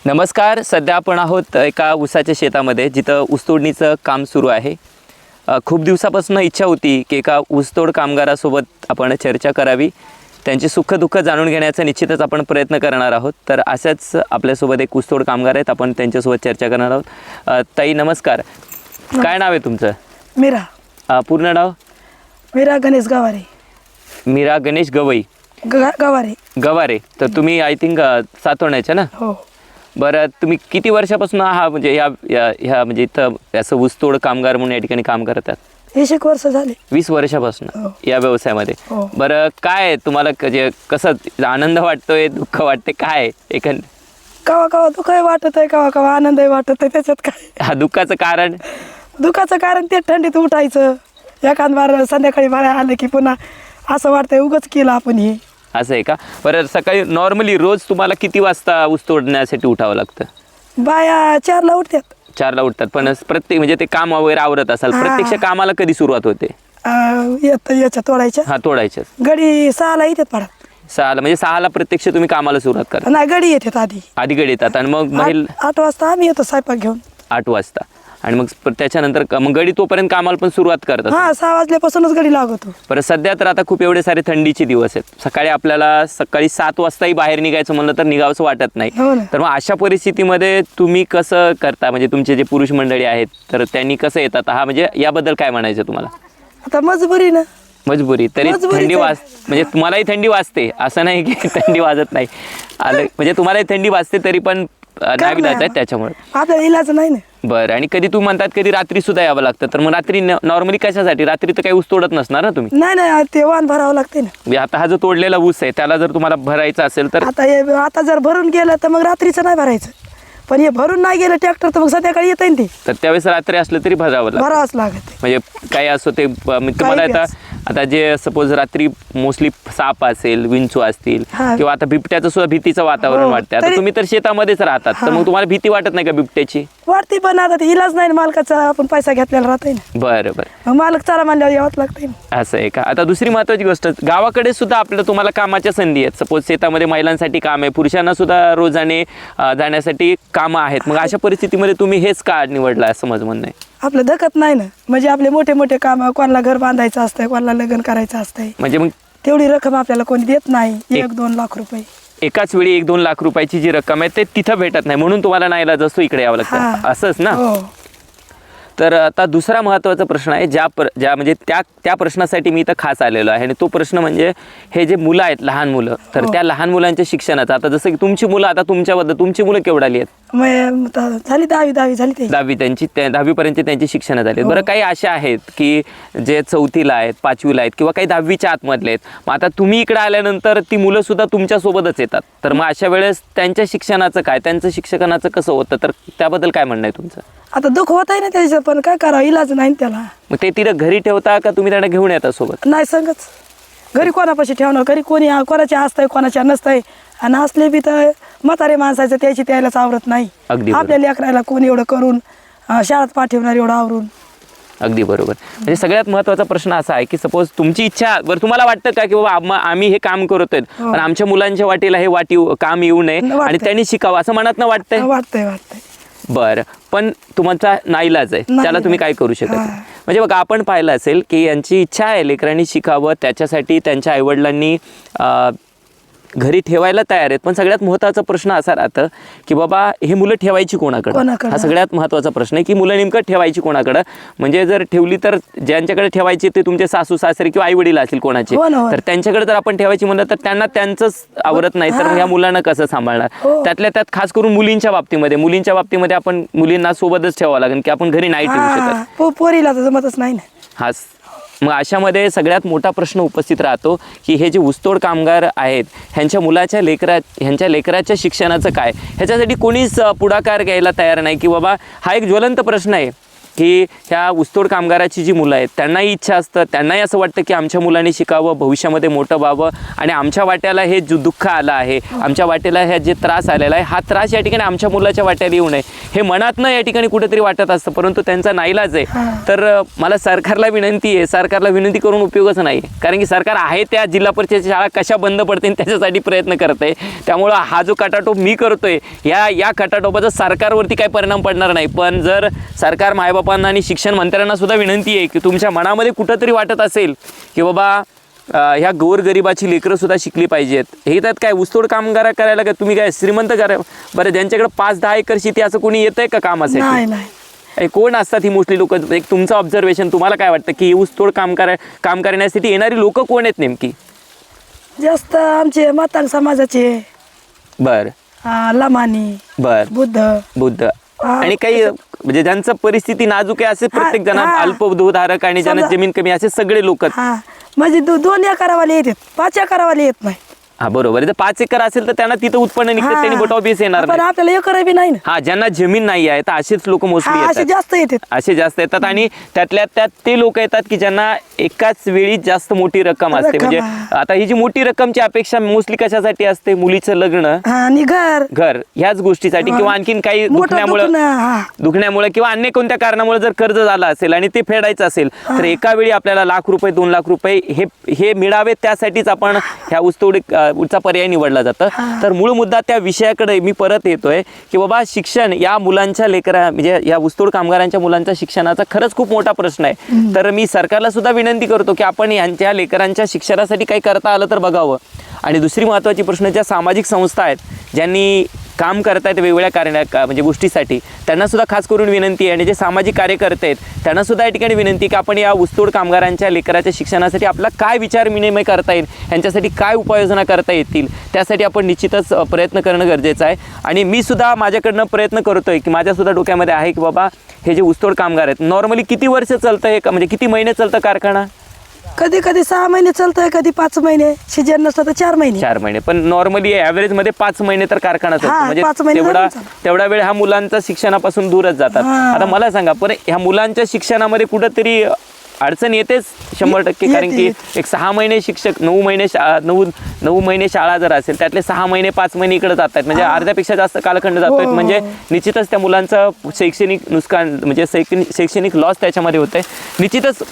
नमस्कार. सध्या आपण आहोत एका ऊसाच्या शेतामध्ये जिथं ऊसतोडणीचं काम सुरू आहे. खूप दिवसापासून इच्छा होती की एका ऊसतोड कामगारासोबत आपण चर्चा करावी. त्यांची सुख-दुःख जाणून घेण्याचा निश्चितच आपण प्रयत्न करणार आहोत. तर अशाच आपल्यासोबत एक ऊसतोड कामगार आहेत, आपण त्यांच्यासोबत चर्चा करणार आहोत. ताई नमस्कार. काय नाव आहे तुमचं? मीरा. पूर्ण नाव? मीरा गणेश गवारे. मीरा गणेश गवई गवारे. गवारे. तर तुम्ही आय थिंक सातवण्याच्या ना? हो. बरं, तुम्ही किती वर्षापासून हा म्हणजे ह्या म्हणजे इथं असं ऊसतोड कामगार म्हणून या ठिकाणी काम करतात? 20 वर्ष झाले. 20 वर्षापासून हो. या व्यवसायामध्ये. हो. बरं, काय तुम्हाला कसं आनंद वाटतोय, दुःख वाटते, काय एकंदर? कवा कवा दुःखही वाटत आहे, कवा कवा आनंदही वाटत आहे. त्याच्यात काय हा दुःखाचं कारण? दुःखाचं कारण ते थंडीत उठायचं, एखाद बार संध्याकाळी बाहेर आलं की पुन्हा असं वाटतंय उगच केलं आपण हे. असं आहे का? बरं, सकाळी नॉर्मली रोज तुम्हाला किती वाजता ऊस तोडण्यासाठी उठावं लागतं? बाया 4ला उठतात. 4ला उठतात, पण प्रत्येक म्हणजे ते काम वगैरे आवरत असाल, हा. प्रत्यक्ष कामाला कधी सुरुवात होते? याच्या तोडायच्या. हा, तोडायच्याच गडी 6ला येतात पडत. 6ला म्हणजे 6ला प्रत्यक्ष तुम्ही कामाला सुरुवात करा? नाही, गडी येतात आधी. आधी गडी येतात आणि मग 8 वाजता आम्ही येतो स्वयंपाक घेऊन. 8 वाजता आणि मग त्याच्यानंतर मग गडी तोपर्यंत कामाला पण सुरुवात करतात? हा, 6 वाजल्यापासूनच गडी लागतो. बरं, सध्या तर आता खूप एवढे सारे थंडीचे दिवस आहेत. सकाळी 7 वाजताही बाहेर निघायचं म्हणलं तर निघावंसं वाटत नाही. हो ना. तर मग अशा परिस्थितीमध्ये तुम्ही कसं करता? म्हणजे तुमचे जे पुरुष मंडळी आहेत तर त्यांनी कसं येतात? हा, म्हणजे याबद्दल काय म्हणायचं तुम्हाला? आता मजबुरी ना. मजबुरी तरी मजबुरीच थंडी आहे. म्हणजे तुम्हालाही थंडी वाजते असं नाही की थंडी वाजत नाही. म्हणजे तुम्हालाही थंडी वाजते तरी पण नाईलाज आहे त्याच्यामुळे. आपल्याला इलाज नाही ना. बरं, आणि कधी तू म्हणतात कधी रात्री सुद्धा यावं लागतं, तर मग रात्री नॉर्मली कशासाठी? रात्री तर काही ऊस तोडत नसणार ना तुम्ही? नाही, ते वाहन भरावं लागते ना. म्हणजे आता हा जो तोडलेला ऊस आहे त्याला जर तुम्हाला भरायचा असेल तर? आता जर भरून गेलं तर मग रात्रीचं नाही भरायचं, पण हे भरून नाही गेलं ट्रॅक्टर तर मग संध्याकाळी येत ते. तर त्यावेळेस रात्री असलं तरी भरावं लागतं? भरावंच लागत. म्हणजे काय असो ते तुम्हाला आता जे सपोज रात्री मोस्टली साप असेल, विंचू असतील हा. किंवा आता बिबट्याचं सुद्धा भीतीचं वातावरण हो, वाटतं. आता तरी- तुम्ही तर शेतामध्येच राहतात, तर मग तुम्हाला भीती वाटत नाही का बिबट्याची? वाढते, पण आता ते इलाज नाही ना, मालकाचा आपण पैसा घेतलेला राहतोय ना. बरं बरं, मग मालक चाला म्हणल्यावर यावंच लागतंय ना. असं आहे का? आता दुसरी महत्त्वाची गोष्ट, गावाकडे सुद्धा आपलं तुम्हाला कामाच्या संधी आहेत. सपोज शेतामध्ये महिलांसाठी काम आहे, पुरुषांना सुद्धा रोजाने जाण्यासाठी कामं आहेत. मग अशा परिस्थितीमध्ये तुम्ही हेच का निवडलं असं माझं म्हणणं आहे? आपलं धकत नाही ना. म्हणजे आपले मोठे मोठे काम, कोणाला घर बांधायचं असतंय, कोणाला लग्न करायचं असतंय, म्हणजे मग तेवढी रक्कम आपल्याला कोणी देत नाही. 1-2 लाख रुपये एकाच वेळी 1-2 लाख रुपयाची जी रक्कम आहे ते तिथं भेटत नाही, म्हणून तुम्हाला नाईलाज असतो इकडे यावं लागतं. हा. असंच ना? हो. तर आता दुसरा महत्त्वाचा प्रश्न आहे, ज्या म्हणजे त्या प्रश्नासाठी मी इथं खास आलेलो आहे. आणि तो प्रश्न म्हणजे हे जे मुलं आहेत, लहान मुलं, तर त्या लहान मुलांच्या शिक्षणाचं, आता जसं की तुमची मुलं, आता तुमची मुलं केवढाली आहेत? मग झाली 10वी झाली ते. 10वी पर्यंत त्यांची शिक्षण झाली. बरं, काही अशा आहेत की जे 4थीला आहेत, 5वीला आहेत किंवा काही 10वीच्या आतमधले आहेत. मग आता तुम्ही इकडे आल्यानंतर ती मुलं सुद्धा तुमच्यासोबतच येतात, तर मग अशा वेळेस त्यांच्या शिक्षणाचं काय, त्यांचं शिक्षणाचं कसं होतं, तर त्याबद्दल काय म्हणणं आहे तुमचं? आता दुःख होत आहे ना त्याचं, पण काय करावं, इलाज नाही ना त्याला. मग ते तिथं घरी ठेवता का तुम्ही त्यांना घेऊन येता सोबत? नाही, संगच घरी कोणापाशी ठेवणार, घरी कोणाच्या असतंय, कोणाच्या नसतंय. आणि असले बी तर म्हातारे माणसाचं त्याची त्यालाच आवरत नाही. अगदी आपल्या लेकराला कोण एवढं करून शाळेत पाठवणार, एवढं आवरून? अगदी बरोबर. म्हणजे सगळ्यात महत्त्वाचा प्रश्न असा आहे की सपोज तुमची इच्छा, बरं तुम्हाला वाटतं का की बाबा आम्ही हे काम करतोय, पण आमच्या मुलांच्या वाटेला हे काम येऊ नये आणि त्यांनी शिकावं असं मनात वाटतंय? वाटतंय. बरं, पण तुमचा नाईलाज आहे, त्याला तुम्ही काय करू शकत नाही. म्हणजे बघा, आपण पाहिलं असेल की यांची इच्छा आहे लेकरांनी शिकावं, त्याच्यासाठी त्यांच्या आईवडिलांनी घरी ठेवायला तयार आहेत. पण सगळ्यात महत्त्वाचा प्रश्न असा राहतं की बाबा हे मुलं ठेवायची कोणाकडं? हा सगळ्यात महत्त्वाचा प्रश्न आहे की मुलं नेमकं ठेवायची कोणाकडं. म्हणजे जर ठेवली तर ज्यांच्याकडे ठेवायची ते तुमचे सासू सासरे किंवा आई वडील असतील कोणाचे, तर त्यांच्याकडे जर आपण ठेवायची म्हणलं तर त्यांना त्यांचंच आवरत नाही, तर ह्या मुलांना कसं सांभाळणार? त्यातल्या त्यात खास करून मुलींच्या बाबतीमध्ये आपण मुलींना सोबतच ठेवावं लागेल की आपण घरी नाही ठेवू शकत. पोरीला तर जमतच नाही ना. हाच मग अशामध्ये सगळ्यात मोठा प्रश्न उपस्थित राहतो की हे जे ऊसतोड कामगार आहेत ह्यांच्या लेकराच्या शिक्षणाचं काय? ह्याच्यासाठी कोणीच पुढाकार घ्यायला तयार नाही की बाबा हा एक ज्वलंत प्रश्न आहे की ह्या ऊसतोड कामगाराची जी मुलं आहेत त्यांनाही इच्छा असतं, त्यांनाही असं वाटतं की आमच्या मुलांनी शिकावं, भविष्यामध्ये मोठं व्हावं आणि आमच्या वाट्याला हे जो दुःख आलं आहे, आमच्या वाट्याला ह्या जे त्रास आलेला आहे, हा त्रास या ठिकाणी आमच्या मुलाच्या वाट्याला येऊ नये हे मनातनं या ठिकाणी कुठेतरी वाटत असतं. परंतु त्यांचा नाईलाज आहे. तर मला सरकारला विनंती आहे, सरकारला विनंती करून उपयोगच नाही, कारण की सरकार आहे त्या जिल्हा परिषद शाळा कशा बंद पडतील त्याच्यासाठी प्रयत्न करत आहे. त्यामुळं हा जो खटाटोप मी करतोय या खटाटोपाचा सरकारवरती काही परिणाम पडणार नाही. पण जर सरकार मायबापांना आणि शिक्षण मंत्र्यांना सुद्धा विनंती आहे की तुमच्या मनामध्ये कुठंतरी वाटत असेल की बाबा ह्या गोरगरिबाची लेकरं सुद्धा शिकली पाहिजेत, हे त्यात काय ऊसतोड कामगार करायला काय तुम्ही काय श्रीमंत करा बरं, ज्यांच्याकडे 5-10 एकर शेती असं कोणी येतंय का कामासाठी? नाही. कोण असतात ही मोस्टली लोक? एक तुमचं ऑब्झर्वेशन, तुम्हाला काय वाटतं की ऊसतोड काम करण्यासाठी येणारी लोक कोण आहेत नेमकी? जास्त आमचे मातांग समाजाचे, बर लमानी, बर बुद्ध आणि काही म्हणजे ज्यांचं परिस्थिती नाजूक आहे असे प्रत्येक जण, अल्पभूधारक आणि ज्यांना जमीन कमी असे सगळे लोक. म्हणजे 2 एकरावाले येतात, 5 एकरावाले येत नाही. हा बरोबर. जर 5 एकर असेल तर त्यांना तिथं उत्पन्न निघतं, त्यांनी बोटावर बेस येणार पण नाही. आपल्याला एकर बी नाही ना. हा, ज्यांना जमीन नाही आहे तर असेच लोक मोस्टली असे येतात, जास्त येतात. असे जास्त येतात. आणि त्यातल्या त्यात ते लोक येतात की ज्यांना एकाच वेळी जास्त मोठी रक्कम असते. म्हणजे आता ही जी मोठी रक्कमची अपेक्षा मोस्टली कशासाठी असते? मुलीचं लग्न आणि घर ह्याच गोष्टीसाठी, किंवा आणखीन काही दुखण्यामुळे किंवा अन्य कोणत्या कारणामुळे जर कर्ज झालं असेल आणि ते फेडायचं असेल तर एका वेळी आपल्याला लाख रुपये 2 लाख रुपये हे मिळावे, त्यासाठीच आपण ह्या ऊसतोडचा पर्याय निवडला जातं. तर मूळ मुद्दा त्या विषयाकडे मी परत येतोय की बाबा शिक्षण या मुलांच्या म्हणजे या ऊसतोड कामगारांच्या मुलांच्या शिक्षणाचा खरंच खूप मोठा प्रश्न आहे. तर मी सरकारला सुद्धा विनंती करतो की आपण यांच्या लेकरांच्या शिक्षणासाठी काही करता आलं तर बघावं. आणि दुसरी महत्त्वाची प्रश्न, ज्या सामाजिक संस्था आहेत ज्यांनी काम करतायत वेगवेगळ्या म्हणजे गोष्टीसाठी, त्यांना सुद्धा खास करून विनंती आहे, आणि जे सामाजिक कार्यकर्ते आहेत त्यांना सुद्धा या ठिकाणी विनंती की आपण या ऊसतोड कामगारांच्या लेकराच्या शिक्षणासाठी आपला काय विचार विनिमय करता येईल, यांच्यासाठी काय उपाययोजना करता येतील, त्यासाठी आपण निश्चितच प्रयत्न करणं गरजेचं आहे. आणि मी सुद्धा माझ्याकडनं प्रयत्न करतोय की माझ्यासुद्धा डोक्यामध्ये आहे की बाबा हे जे ऊसतोड कामगार आहेत नॉर्मली किती वर्ष चालतं हे, म्हणजे किती महिने चालतं कारखाना? कधी 6 महिने चालतंय, कधी 5 महिने, सीजन नसतं तर 4 महिने. 4 महिने, पण नॉर्मली ॲव्हरेज मध्ये 5 महिने तर कारखाना चालतो. म्हणजे 5 महिने तेवढा वेळ ह्या मुलांचा शिक्षणापासून दूरच जातात. आता मला सांगा, पण ह्या मुलांच्या शिक्षणामध्ये कुठंतरी अडचण येतेच 100%, कारण की एक 6 महिने शिक्षक 9 महिने शाळा जर असेल त्यातले 6 महिने 5 महिने इकडे जातात, म्हणजे अर्ध्यापेक्षा जास्त कालखंड जातोय. म्हणजे निश्चितच त्या मुलांचं शैक्षणिक नुकसान म्हणजे शैक्षणिक लॉस त्याच्यामध्ये होतंय. निश्चितच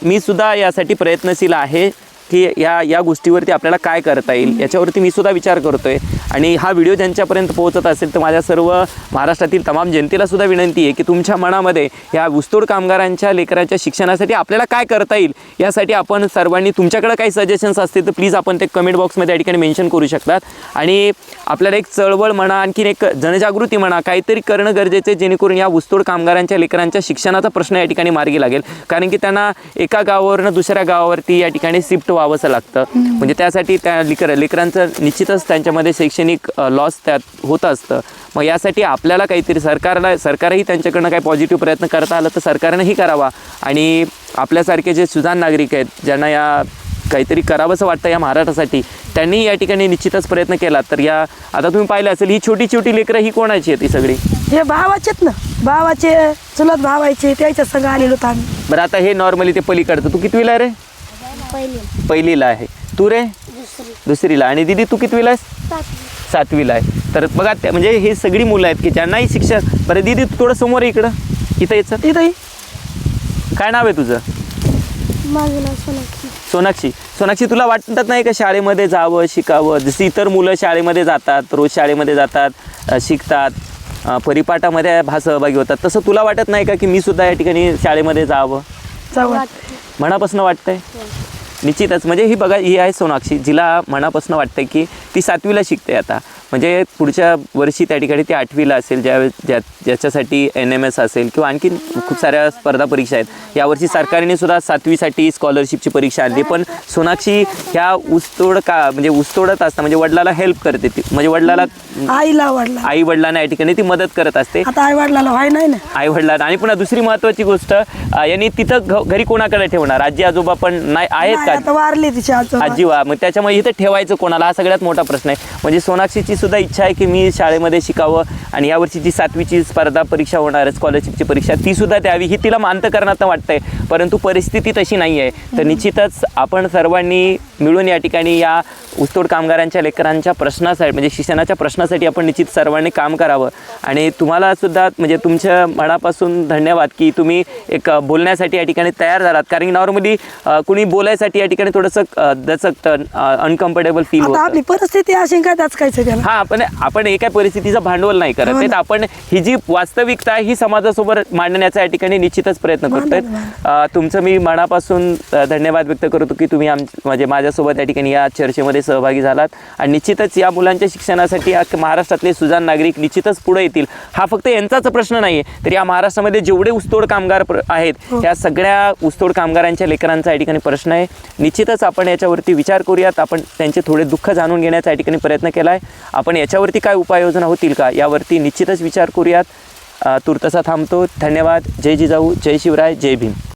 मी सुद्धा यासाठी प्रयत्नशील आहे की या गोष्टीवरती आपल्याला काय करता येईल याच्यावरती मी सुद्धा विचार करतोय. आणि हा व्हिडिओ ज्यांच्यापर्यंत पोहोचत असेल तर माझ्या सर्व महाराष्ट्रातील तमाम जनतेला सुद्धा विनंती आहे की तुमच्या मनामध्ये या ऊसतोड कामगारांच्या लेकरांच्या शिक्षणासाठी आपल्याला काय करता येईल यासाठी आपण सर्वांनी, तुमच्याकडे काही सजेशन्स असतील तर प्लीज आपण ते कमेंट बॉक्समध्ये या ठिकाणी मेन्शन करू शकतात. आणि आपल्याला एक चळवळ म्हणा, आणखीन एक जनजागृती म्हणा, काहीतरी करणं गरजेचं आहे जेणेकरून या ऊसतोड कामगारांच्या लेकरांच्या शिक्षणाचा प्रश्न या ठिकाणी मार्गी लागेल. कारण की त्यांना एका गावावरनं दुसऱ्या गावावरती या ठिकाणी शिफ्ट व्हावंसं लागतं. म्हणजे त्यासाठी त्या लेकरांचं निश्चितच त्यांच्यामध्ये शैक्षणिक लॉस त्यात होत असतं. मग यासाठी आपल्याला काहीतरी सरकारही त्यांच्याकडनं काही पॉझिटिव्ह प्रयत्न करता आलं तर सरकारनंही करावा. आणि आपल्यासारखे जे सुजाण नागरिक आहेत ज्यांना या काहीतरी करावंसं वाटतं या महाराष्ट्रासाठी, त्यांनी या ठिकाणी निश्चितच प्रयत्न केला तर आता तुम्ही पाहिलं असेल ही छोटी छोटी लेकरं ही कोणाची आहेत? ही सगळी हे भावाचेत ना, भावाचे चुलत भावायचे, त्याच्या संग आलेलो होतो आम्ही. बरं, आता हे नॉर्मली ते पलीकडचं. तू कितवीला आहे रे? पहिलीला आहे. तू रे? दुसरीला. आणि दीदी तू कितवीला आहेस? 7वीला आहे. तर बघा म्हणजे हे सगळी मुलं आहेत की ज्यांनाही शिक्षण. बरं दीदी तू थोडं समोर आहे इकडं, इथं यायचं. इथं काय नाव आहे तुझं? माझं नाव सोनाक्षी. सोनाक्षी, तुला वाटत नाही का शाळेमध्ये जावं, शिकावं? जशी इतर मुलं शाळेमध्ये जातात, रोज शाळेमध्ये जातात, शिकतात, परिपाठामध्ये सहभागी होतात, तसं तुला वाटत नाही का की मी सुद्धा या ठिकाणी शाळेमध्ये जावं? मनापासून वाटतंय? निश्चितच. म्हणजे ही आहे सोनाक्षी, जिला मनापासून वाटतंय की ती 7वीला शिकते आता. म्हणजे पुढच्या वर्षी त्या ठिकाणी ती 8वीला असेल, ज्याच्यासाठी NMS असेल किंवा आणखीन खूप साऱ्या स्पर्धा परीक्षा आहेत. यावर्षी सरकारने सुद्धा 7वीसाठी स्कॉलरशिपची परीक्षा आणली. पण सोनाक्षी ह्या म्हणजे ऊसतोडत असता म्हणजे वडिलाला हेल्प करते ती, म्हणजे आई वडिलांना या ठिकाणी ती मदत करत असते. आई वडिलांना. आणि पुन्हा दुसरी महत्वाची गोष्ट, यांनी तिथं घरी कोणाकडे ठेवणार? आजी आजोबा पण नाही आहेत का? वारले तिचे आजोबा. आजी मग त्याच्यामुळे इथं ठेवायचं कोणाला, हा सगळ्यात मोठा प्रश्न आहे. म्हणजे सोनाक्षीची सुद्धा इच्छा आहे की मी शाळेमध्ये शिकावं आणि यावर्षी जी 7वीची स्पर्धा परीक्षा होणार आहे, स्कॉलरशिपची परीक्षा, ती सुद्धा द्यावी ही तिला अंतःकरणात वाटतंय, परंतु परिस्थिती तशी नाही आहे. तर निश्चितच आपण सर्वांनी मिळून या ठिकाणी या ऊसतोड कामगारांच्या लेकरांच्या प्रश्नासाठी म्हणजे शिक्षणाच्या प्रश्नासाठी आपण निश्चित सर्वांनी काम करावं. आणि तुम्हाला सुद्धा म्हणजे तुमच्या मनापासून धन्यवाद की तुम्ही एक बोलण्यासाठी या ठिकाणी तयार झालात, कारण नॉर्मली कुणी बोलायसाठी या ठिकाणी थोडंसं दचकतं, अनकम्फर्टेबल फील आता होतं. आपली परिस्थिती अशी काय दचकायचं त्याला. हा, आपण एका परिस्थितीचं भांडवल नाही करत आहे, तर आपण ही जी वास्तविकता आहे ही समाजासोबत मांडण्याचा या ठिकाणी निश्चितच प्रयत्न करतोय. तुमचं मी मनापासून धन्यवाद व्यक्त करतो की तुम्ही म्हणजे माझ्यासोबत या ठिकाणी या चर्चेमध्ये सहभागी झालात आणि निश्चितच या मुलांच्या शिक्षणासाठी महाराष्ट्रातले सुजाण नागरिक निश्चितच पुढे येतील. हा फक्त यांचाच प्रश्न नाही आहे, तर या महाराष्ट्रामध्ये जेवढे ऊसतोड कामगार आहेत त्या सगळ्या ऊसतोड कामगारांच्या लेकरांचा या ठिकाणी प्रश्न आहे. निश्चितच आपण याच्यावरती विचार करूयात, आपण त्यांचे थोडे दुःख जाणून घेण्याचा या ठिकाणी प्रयत्न केला आहे. आपण याच्यावरती काय उपाययोजना होतील का यावरती निश्चितच विचार करूयात. तूर्तसा थांबतो. धन्यवाद. जय जिजाऊ, जय शिवराय, जय भीम.